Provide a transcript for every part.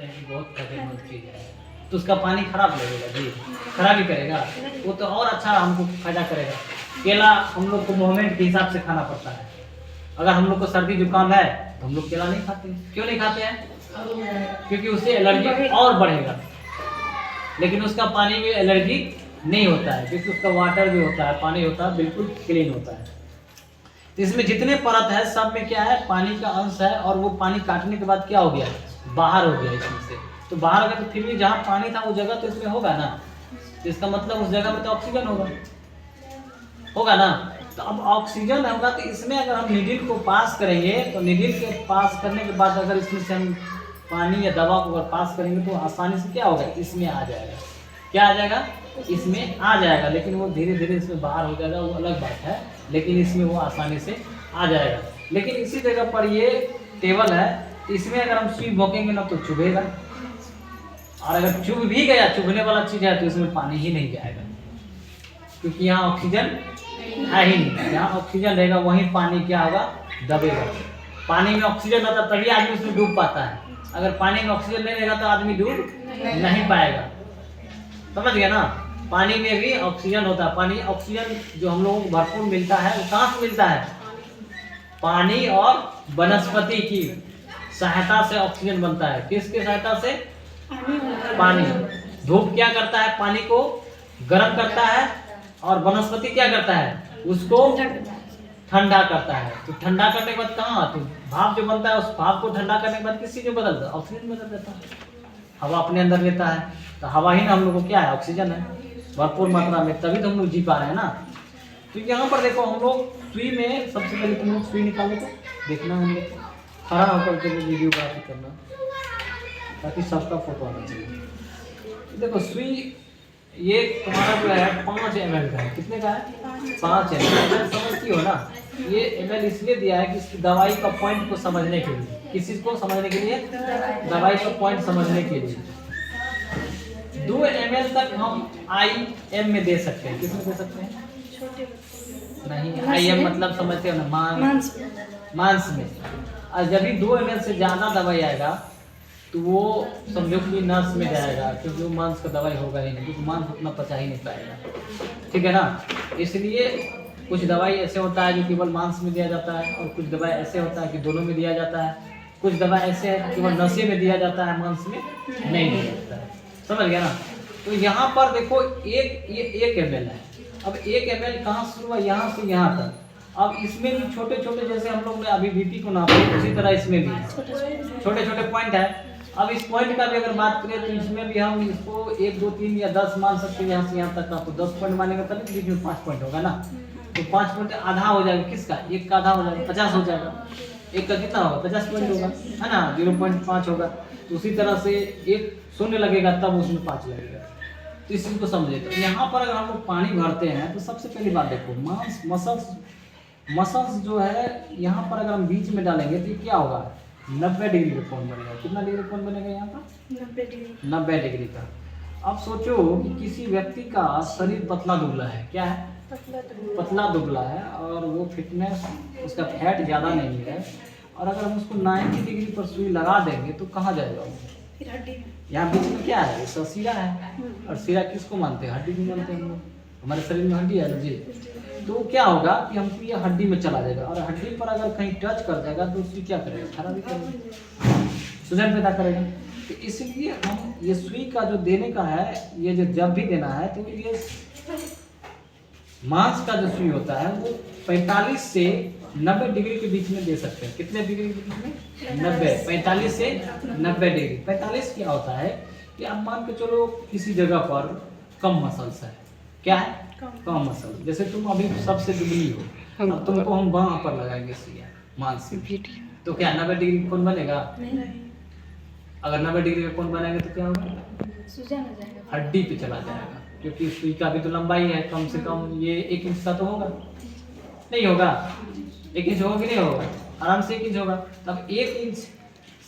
हैं कि बहुत फायदेमंद चीज़ है, तो उसका पानी खराब लगेगा जी, खराब ही करेगा। वो तो और अच्छा हमको फायदा करेगा। केला हम लोग को मोमेंट के हिसाब से खाना पड़ता है। अगर हम लोग को सर्दी जुकाम है तो हम लोग केला नहीं खाते हैं। क्यों नहीं खाते हैं? क्योंकि उससे एलर्जी और बढ़ेगा। लेकिन उसका पानी में एलर्जी नहीं होता है, क्योंकि उसका वाटर जो होता है, पानी होता है, बिल्कुल क्लीन होता है। तो इसमें जितने परत है सब में क्या है, पानी का अंश है। और वो पानी काटने के बाद क्या हो गया, बाहर हो गया इसमें से। तो बाहर हो गया तो फिर भी जहाँ पानी था वो जगह तो इसमें होगा ना, तो इसका मतलब उस जगह में तो ऑक्सीजन होगा ना। तो अब ऑक्सीजन होगा तो इसमें अगर हम नीडल को पास करेंगे तो नीडल के पास करने के बाद अगर इसमें से हम पानी या दवा को अगर पास करेंगे तो आसानी से क्या होगा, इसमें आ जाएगा। क्या आ जाएगा, इसमें आ जाएगा। लेकिन वो धीरे धीरे इसमें बाहर हो जाएगा, वो अलग बात है। लेकिन इसमें वो आसानी से आ जाएगा। लेकिन इसी जगह पर ये टेबल है, इसमें अगर हम सुई भोंकेंगे ना तो चुभेगा। और अगर चुभ भी गया, चुभने वाला चीज है, तो इसमें पानी ही नहीं जाएगा, क्योंकि यहाँ ऑक्सीजन है ही नहीं। जहाँ ऑक्सीजन रहेगा वहीं पानी क्या होगा, दबेगा। पानी में ऑक्सीजन रहता तभी आदमी उसमें डूब पाता है। अगर पानी में ऑक्सीजन नहीं रहेगा तो आदमी डूब नहीं पाएगा। समझ गया ना। पानी में भी ऑक्सीजन होता है। पानी ऑक्सीजन जो हम लोगों को भरपूर मिलता है, वो कहाँ से मिलता है, पानी और वनस्पति की सहायता से ऑक्सीजन बनता है। किसकी सहायता से, पानी। धूप क्या करता है, पानी को गर्म करता है, और वनस्पति क्या करता है, उसको ठंडा करता है। तो ठंडा करने के बाद कहाँ, तो भाप जो बनता है, उस भाप को ठंडा करने के बाद किस चीज में बदलता है, ऑक्सीजन बदल देता है। हवा अपने अंदर लेता है, तो हवा ही ना हम लोग को क्या है, ऑक्सीजन है भरपूर मात्रा में, तभी तो हम लोग जी पा रहे हैं ना। तो यहाँ पर देखो हम लोग सुई में सबसे पहले तुम लोग सुई निकालो, तो देखना हम लोग खड़ा होकर के वीडियोग्राफी करना, ताकि सबका फोटो आना चाहिए। देखो सुई ये तुम्हारा जो है 5 ml का है। कितने का है, 5 ml। समझती हो ना, ये ml इसलिए दिया है कि इसकी दवाई का पॉइंट को समझने के लिए। किस चीज को समझने के लिए, दवाई का पॉइंट समझने के लिए। 2 ml तक हम IM में दे सकते हैं। किसमें दे सकते हैं, नहीं, IM मतलब समझते हो ना, मांस में। और जब भी 2 ml से ज्यादा दवाई आएगा तो वो समझो कि नस में जाएगा, क्योंकि वो मांस का दवाई होगा ही नहीं, क्योंकि मांस उतना पचा ही नहीं पाएगा। ठीक है ना। इसलिए कुछ दवाई ऐसे होता है जो केवल मांस में दिया जाता है, और कुछ दवाई ऐसे होता है कि दोनों में दिया जाता है। कुछ दवा ऐसे है केवल नशे में दिया जाता है, मांस में नहीं दिया जाता है। समझ गया ना। तो यहाँ पर देखो ये 1 ml है। अब 1 ml कहाँ शुरू हुआ, यहाँ से यहाँ तक। अब इसमें भी छोटे छोटे, जैसे हम लोग ने अभी BP को नापा, उसी तरह इसमें भी छोटे छोटे पॉइंट है। अब इस पॉइंट का भी अगर बात करें तो इसमें भी हम इसको 1, 2, 3 या 10 मान सकते हैं। यहाँ से यहाँ तक आपको 10 पॉइंट मानेगा तभी बीच में 5 पॉइंट होगा ना। तो 5 पॉइंट आधा हो जाएगा, किसका, 1 का आधा हो जाएगा, 50 हो जाएगा। 1 का कितना होगा, 50 पॉइंट होगा, है ना, 0.5 होगा। तो उसी तरह से 1 शून्य लगेगा तब उसमें 5 लगेगा। तो इस चीज को समझे। तो यहाँ पर अगर हम लोग पानी भरते हैं तो सबसे पहली बात देखो, मांस मसल्स जो है, यहाँ पर अगर हम बीच में डालेंगे तो ये क्या होगा, 90 डिग्री का कोण बनेगा। कितना डिग्री कोण बनेगा यहाँ पर, 90 डिग्री का। अब सोचो कि किसी व्यक्ति का शरीर पतला दुबला है, क्या है, पतला दुबला है, और वो फिटनेस, उसका फैट ज़्यादा नहीं है, और अगर हम उसको 90 डिग्री पर सुई लगा देंगे तो कहाँ जाएगा वो, यहाँ बीच में क्या है, इसका सिरा है। और सिरा किसको मानते हैं, हड्डी को मानते हैं हम लोग। हमारे शरीर में हड्डी है ना जी। तो क्या होगा कि हमको ये हड्डी में चला जाएगा, और हड्डी पर अगर कहीं टच कर जाएगा तो सुई क्या करेगा, खराबी करेगा, सूजन पैदा करेगा। तो इसलिए हम ये सुई का जो देने का है, ये जो जब भी देना है, तो ये मांस का जो सुई होता है वो 45 से 90 डिग्री के बीच में दे सकते हैं। कितने डिग्री के बीच में, 90, 45 से 90 डिग्री। 45 क्या होता है कि आप मान के चलो किसी जगह पर कम मसल्स है, क्या है, कम मसल। जैसे तुम अभी सबसे दुबली हो, अब तुमको हम वहाँ पर लगाएंगे सुइया मांस की, तो क्या 90 डिग्री का कोण बनेगा, अगर 90 डिग्री का कोण बनाएंगे तो क्या होगा, हड्डी पे चला जाएगा। क्योंकि सुई का भी तो लंबाई है, कम से कम ये 1 इंच का तो होगा, नहीं होगा, 1 इंच होगा कि नहीं होगा, आराम से 1 इंच होगा। तब 1 इंच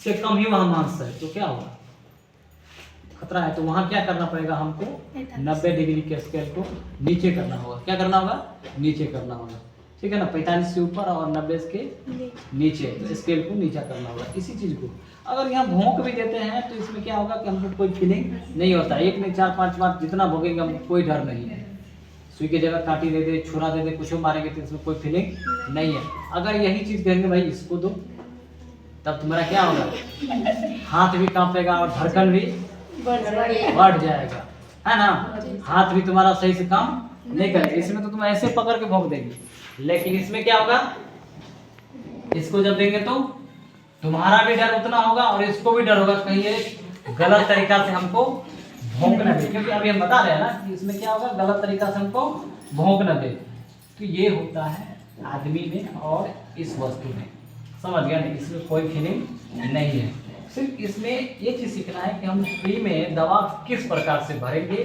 से कम ही वहाँ मांस है, तो क्या होगा, खतरा है। तो वहाँ क्या करना पड़ेगा हमको, 90 डिग्री के स्केल को नीचे करना होगा। क्या करना होगा, नीचे करना होगा। ठीक है ना, 45 से ऊपर और 90 के नीचे, तो स्केल को नीचा करना होगा। इसी चीज को अगर यहाँ भोंक भी देते हैं तो इसमें क्या होगा कि हमको कोई फीलिंग नहीं होता। एक नहीं 4-5 बार जितना भोगेंगे हमको कोई डर नहीं है। सुई की जगह कांटी दे दे, छुरा दे दे, कुछ मारेंगे तो इसमें कोई फीलिंग नहीं है। अगर यही चीज़ कहेंगे भाई इसको दो, तब तुम्हारा क्या होगा, हाथ भी कांपेगा और धड़कन भी बढ़ जाएगा, है ना। हाथ भी तुम्हारा सही से काम नहीं करेगा। इसमें तो तुम ऐसे पकड़ के भोंक देंगे, लेकिन इसमें क्या होगा, इसको जब देंगे तो तुम्हारा भी डर उतना होगा और इसको भी डर होगा कहीं ये गलत तरीका से हमको भोंक न दे। क्योंकि अभी हम बता रहे हैं ना कि इसमें क्या होगा, गलत तरीका से हमको भोंक न दे। तो ये होता है आदमी में और इस वस्तु में, समझ गया नहीं। इसमें कोई फीलिंग नहीं है। सिर्फ इसमें ये चीज़ सीखना है कि हम फ्री में दवा किस प्रकार से भरेंगे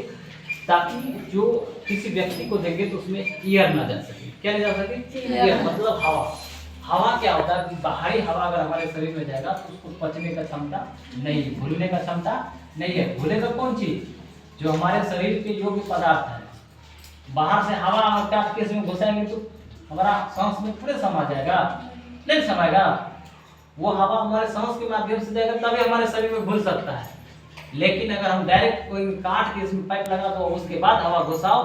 ताकि जो किसी व्यक्ति को देंगे तो उसमें एयर ना जा सके। क्या नहीं जा सके? एयर मतलब हवा। हवा क्या होता है कि बाहरी हवा अगर हमारे शरीर में जाएगा तो उसको पचने का क्षमता नहीं, घुलने का क्षमता नहीं है। घुलेगा कौन चीज? जो हमारे शरीर के योग्य पदार्थ है। बाहर से हवा काट के इसमें घुसाएंगे तो हमारा सांस में पूरे समा जाएगा, नहीं समाएगा। वो हवा हमारे सांस के माध्यम से जाएगा तभी हमारे शरीर में घुल सकता है। लेकिन अगर हम डायरेक्ट कोई काट के इसमें पाइप लगा दो उसके बाद हवा घुसाओ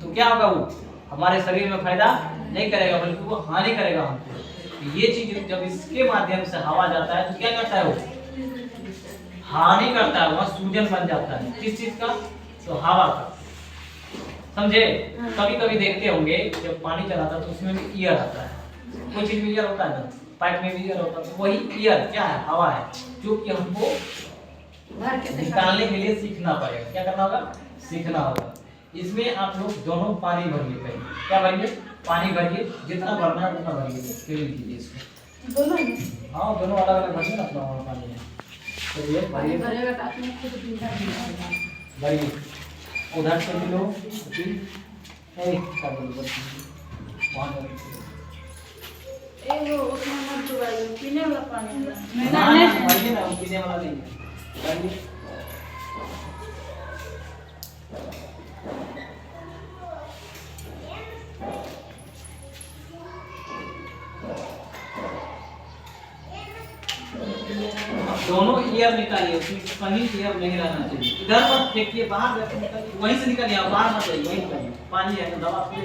तो क्या होगा, वो हमारे शरीर में फायदा नहीं करेगा बल्कि वो हानि करेगा हमको। ये चीज जब इसके माध्यम से हवा जाता है तो क्या करता है, वो हानि करता है, वहाँ सूजन बन जाता है। किस चीज का? तो हवा का, समझे। कभी कभी देखते होंगे जब पानी चलाता है तो उसमें भी ईयर आता है। कोई चीज में ईयर होता है ना, पाइप में भी ईयर होता है। तो वही ईयर क्या है, हवा है, जो कि हमको निकालने के लिए सीखना पड़ेगा। क्या करना होगा? सीखना होगा। इसमें आप लोग दोनों पानी भरिए, पहले क्या भरिए? पानी भरिए, जितना भरना है उतना भरिए, फिल कीजिए इसको दोनों। हाँ दोनों अलग अलग भरिए ना, अपना पानी है तो ये भरिए भरिए। उधर से भी लो, पीने वाला पानी भरिए ना, पीने वाला नहीं है। दोनों ईयर निकालिए, उसमें कहीं ईयर नहीं रहना चाहिए। इधर पर फेंकिए, बाहर निकालिए, वहीं से निकालिए, बाहर मत जाइए, वहीं निकालिए। पानी है तो दवा पी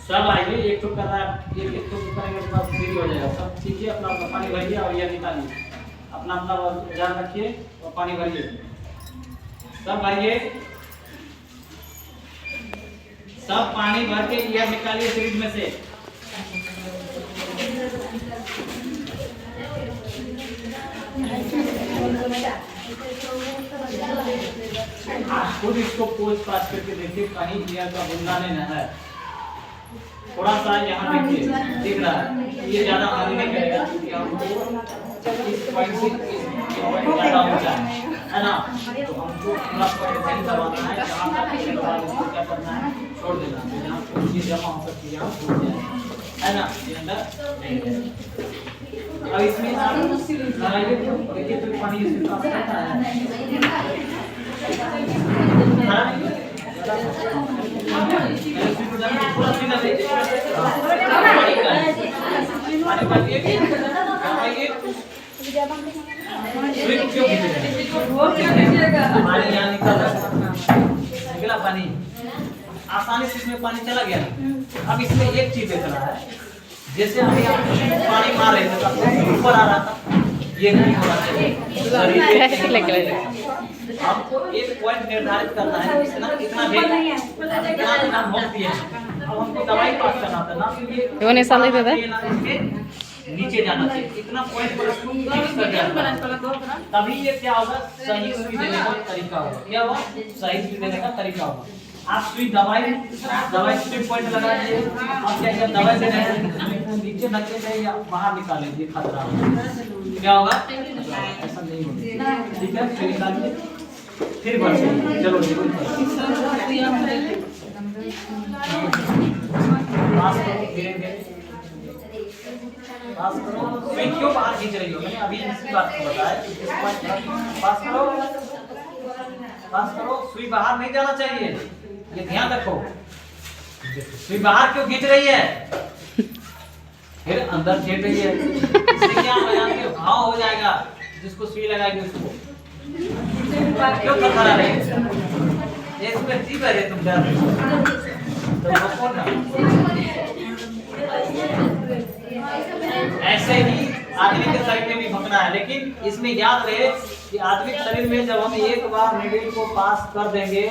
सब आइए। एक तो कर रहा है, एक तो करेंगे तो फ्री हो जाएगा सब। ठीक है, अपना अपना पानी भरिए और ईयर निकालिए, अपना अपना ध्यान रखिए और पानी भरिए, सब भरिए, सब पानी भर के ईयर निकालिए फ्रिज में से। आप खुद इसको पोंछ पाछ करके देखिए कहीं ईयर का बुंदा नहीं है। थोड़ा सा यहाँ देखिए, दिख रहा है, ये ज्यादा हानि नहीं करेगा क्योंकि हमको इस पॉइंट से ज्यादा ऊंचा है ना। तो हमको पूरा पॉइंट सही करवाना है, जहाँ तक क्या करना है, छोड़ देना है। जहाँ कोई चीज जमा हो सकती है यहाँ छोड़ देना है ना, ये अंदर। अब इसमें आप लगाइए तो देखिए तो पानी इसमें पास करता है। निकला पानी, आसानी से इसमें पानी चला गया। अब इसमें एक चीज देख रहा है, जैसे अभी आप पानी मार रहे थे तो ऊपर आ रहा था, ये नहीं होना चाहिए। आपको एक पॉइंट निर्धारित करना है, इतना भोंक दिए। अब हमको दवाई पास करना था ना, तो ये नीचे जाना चाहिए, इतना पॉइंट पर इसको फिक्स कर जाना, तभी ये क्या होगा, सही सुई देने का तरीका होगा। क्या होगा? सही सुई देने का तरीका होगा। आप सुई दवाई सुई पॉइंट लगा दीजिए। आप क्या दवाई दे रहे हैं, नीचे धकेले या बाहर निकाल लीजिए, खतरा होगा। क्या होगा? ऐसा नहीं होगा। ठीक है, सुई निकालिए फिर बढ़िए। चलो धीरे धीरे पास करो। सुई क्यों बाहर खींच रही हो? मैंने अभी इसी बात को बताया। पास करो, सुई बाहर नहीं जाना चाहिए, ये ध्यान रखो। सुई बाहर क्यों खींच रही है? फिर अंदर छेड़ रही है, इससे क्या हो जानते हो, घाव हो जाएगा, जिसको सुई लगाएगी उसको। क्यों थरथरा रहे ये इस पे जी रहे तुम डर तो भोंको ना। ऐसे ही आदमी के शरीर में भी भोंकना है, लेकिन इसमें याद रहे कि आदमी के शरीर में जब हम एक बार नीडल को पास कर देंगे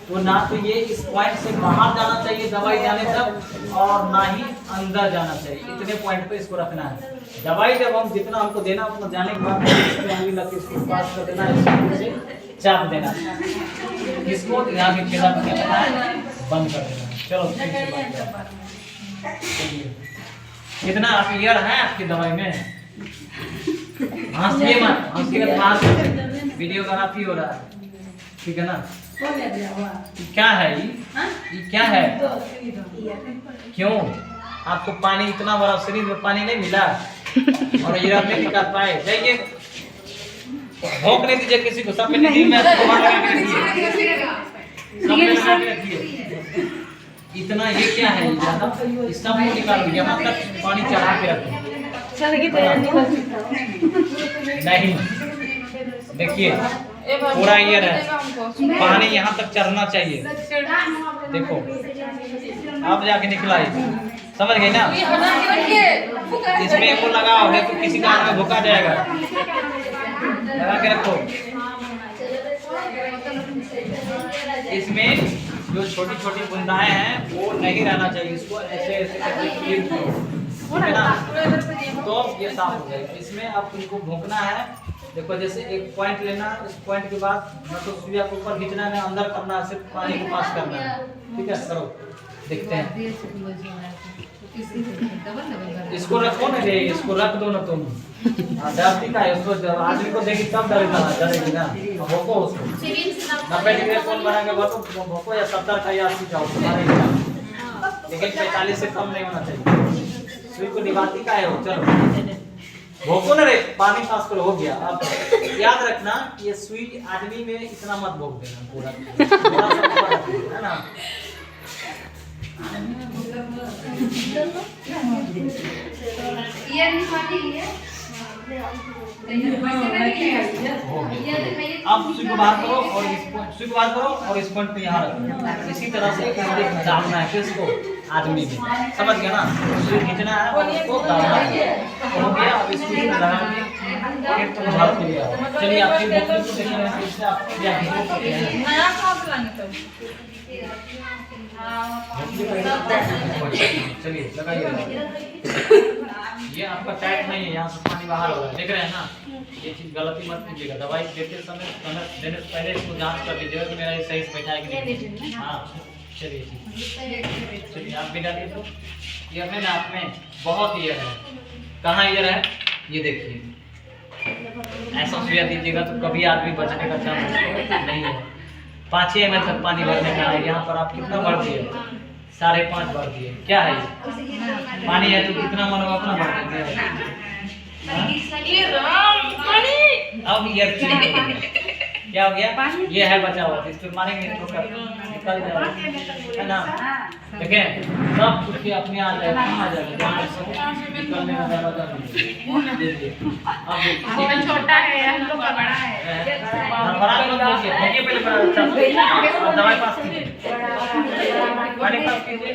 तो ना तो ये इस पॉइंट से बाहर जाना चाहिए दवाई जाने तक, और ना ही अंदर जाना चाहिए। इतने पॉइंट पे इसको रखना है। दवाई जब हम जितना हमको देना उतना जाने के बाद इसको पास कर देना, इसको से चाप देना, इसको यहाँ के छेदा में क्या करना है, बंद कर देना। चलो ठीक से बंद कर। कितना क्लियर है आपकी दवाई में? हंसिए मत, हंसिए मत, वीडियोग्राफी हो रहा है, ठीक है ना? क्या है ये क्या है? क्यों आपको पानी, इतना बड़ा शरीर में पानी नहीं मिला और ये नहीं निकाल पाए? जाइए भोंक नहीं दीजिए किसी को, सब में नहीं में लगा के रखिए, सब में लगा के रखिए। इतना ये क्या है, ये सब को निकाल दीजिए, मतलब पानी चढ़ा के रखिए। नहीं देखिए पूरा ये है, पानी यहाँ तक चढ़ना चाहिए। देखो अब जाके निकला ये, समझ गए ना? इसमें एक लगाओ है तो किसी का में भूखा जाएगा, लगा के रखो। इसमें जो छोटी छोटी बूंदाएं हैं वो नहीं रहना चाहिए, इसको ऐसे ऐसे करके क्लीन करो, ठीक है ना? तो ये साफ हो जाएगा। इसमें अब तुमको भूखना है। देखो जैसे एक पॉइंट लेना, इस पॉइंट के बाद मतलब सुइया को ऊपर खींचना है, अंदर करना है, सिर्फ पानी को पास करना है, ठीक है? करो, देखते हैं। इसको रखो ना रे, इसको रख दो ना तुम। डरती का है उसको, जब आदमी को देखी तब डरेगी ना। भोंको उसको 90 डिग्री कौन बनाएगा भोंको, या 70 का या 80 का हो तुम्हारे, लेकिन 45 से कम नहीं होना चाहिए। सुई को निभाती का है वो। चलो भोंको ना रे, पानी पास करो, हो गया। अब याद रखना ये सुई आदमी में इतना मत भोंक देना, पूरा है ना? ये अब सुई को बाहर करो और सुई को बाहर करो और इस पॉइंट पे यहाँ रखो। इसी तरह से डालना है किसको, आदमी में, समझ गया ना? सुई खींचना है और उसको डालना है, हो गया। अब इसको लगा के फिर तो बाहर के लिए चलिए आपकी बोतल को देखना है, इससे आप क्या नया कॉप लाने तो चलिए लगाइए। ये आपका टाइट नहीं है, यहाँ से पानी बाहर हो रहा है, देख रहे हैं ना? ये चीज गलती मत कीजिएगा। दवाई देते समय देने से पहले इसको जांच कर लीजिएगा कि मेरा ये सही से बैठा है कि नहीं। हाँ चलिए आप भी डालिए। तो ये है ना, आप में बहुत ईयर है। कहाँ ईयर है ये देखिए। ऐसा सुइया दीजिएगा तो कभी आदमी बचने का चांस नहीं है। 5 ml तक पानी भरने का है। यहाँ पर आप कितना भर दिए? 5.5 भर दिए। क्या है ये? पानी है तो कितना मन होगा अपना भर देंगे। अब ये क्या हो गया? ये है बचा हुआ, इस पे मारेंगे तो निकल जाएगा, है ना? देखें सब कुछ अपने आ जाएगा, आ जाएगा, निकलने में ज़्यादा अब छोटा है, हम लोग का बड़ा है। बड़ा मत कीजिए, पहले बड़ा दवाई पास कीजिए, पानी पास कीजिए।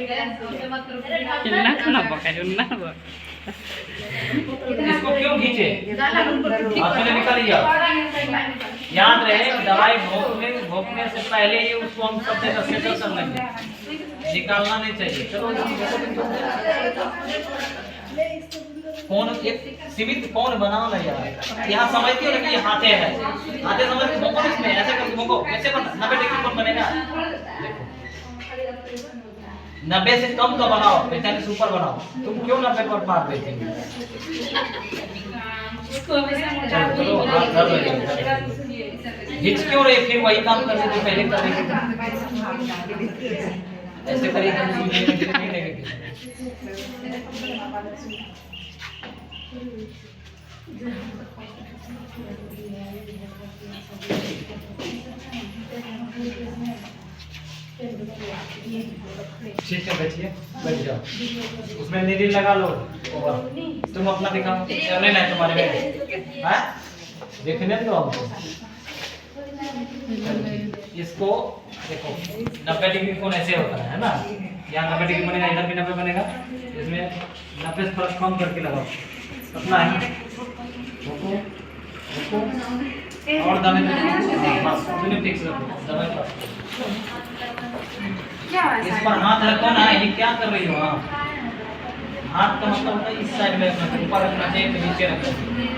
इसको क्यों खींचे? पहले निकालिए। याद रहे दवाई भोंकने से पहले ही उसको हम सब जगह सेटल कर लेंगे, निकालना नहीं चाहिए। चलो फोन एक सीमित फोन बनाओ ना यार। यहाँ समझती हो ना कि ये हाथे है, हाथे समझ के भोंको इसमें, ऐसे करके भोंको। कैसे करना? 90 डिग्री कौन बनेगा? देखो 90 से कम तो बनाओ, 45 से ऊपर बनाओ। तुम क्यों 90 पर मार देते हो? हिच क्यों रहे? फिर वही काम करने जो पहले कर रहे थे। ऐसे करिए नहीं लगेगी। ठीक है, बैठिए, बैठ जाओ। उसमें नीडल लगा लो। और तुम अपना दिखाओ, चलने ना तुम्हारे में, हाँ? देखने दो हमको। इसको देखो, 90 डिग्री कोण ऐसे होता है ना? यहाँ 90 डिग्री बनेगा, इधर भी 90 बनेगा। इसमें 90 से थोड़ा कम करके लगाओ। अपना है, रुको, रुको, और दबाए दो। हाँ, बस, अपने फिक्स रखो, दबाए दो। इस पर हाथ रखो ना, ये क्या कर रही हो आप? हाथ का मतलब होता है इस साइड में रखना, ऊपर रखना चाहिए, नीचे रखना चाहिए।